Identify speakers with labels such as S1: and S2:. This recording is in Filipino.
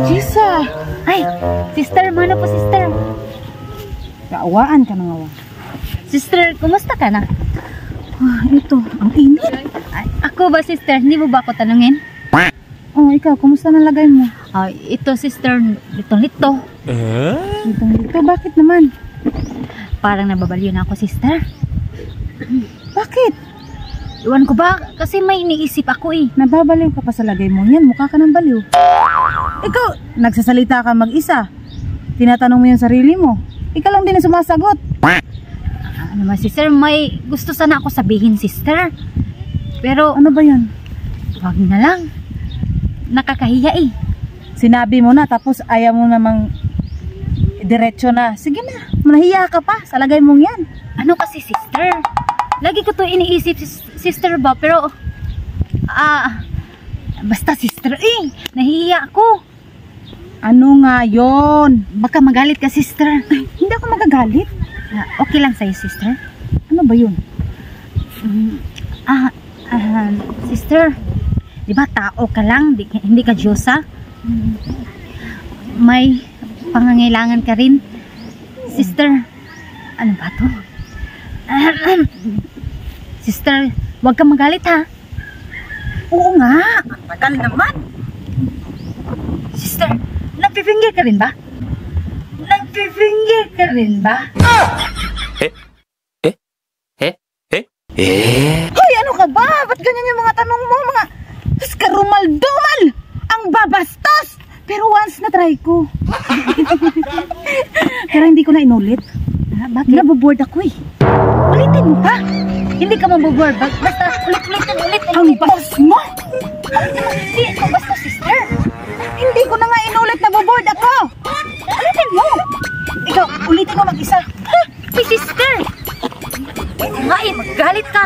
S1: Jisa!
S2: Ay, sister, mana po sister?
S1: Kaawaan ka na nga.
S2: Sister, kumusta ka na?
S1: Ito, ang init.
S2: Ay, ako ba sister? Hindi mo ba ako tanungin?
S1: Oh, ikaw, kumusta na lagay mo?
S2: Ay, ito sister, litong-lito.
S1: Dito, bakit naman?
S2: Parang nababaliw na ako sister.
S1: Bakit?
S2: Iwan ko ba? Kasi may iniisip ako eh.
S1: Nababaliw ka pa sa lagay mo yan, mukha ka ng baliw. Ikaw, nagsasalita ka mag-isa. Tinatanong mo yung sarili mo. Ikaw lang din ang sumasagot.
S2: Ano naman sister, may gusto sana ako sabihin sister. Pero
S1: Ano ba yan?
S2: wag na lang. Nakakahiya eh.
S1: Sinabi mo na, tapos ayaw mo namang diretso na. Sige na, manahiya ka pa sa lagay mong yan.
S2: Ano kasi sister? Lagi ko to iniisip sister ba? Pero basta sister eh. Nahihiya ako.
S1: Ano nga yon?
S2: Baka magalit ka sister.
S1: Hindi ako magagalit.
S2: Okay lang sa'yo sister?
S1: Ano ba yun?
S2: Sister, di ba tao ka lang, hindi ka Diyosa? May pangangailangan ka rin. Sister, ano ba to? Sister, huwag kang magalit ha.
S1: Oo nga, tagal naman.
S2: Sister, nagpifinger ka rin ba? Nagpifinger ka rin ba?
S1: Hoy, ano ka ba? Ba't ganyan yung mga tanong mo? Mga karumal-dumal! Ang babastos! Pero once na try ko. Pero hindi ko na inulit.
S2: Bakit?
S1: Naboboard ako eh.
S2: Ulitin mo pa. Hindi ka maboboard. Basta ulit.
S1: Ang boss mo!
S2: Hindi, basta sister.
S1: Hindi ko na nga inulit, naboboard ako! Ulitin mo! Ikaw, ulitin mo mag-isa.
S2: Hey, sister! Ito nga eh, magalit ka.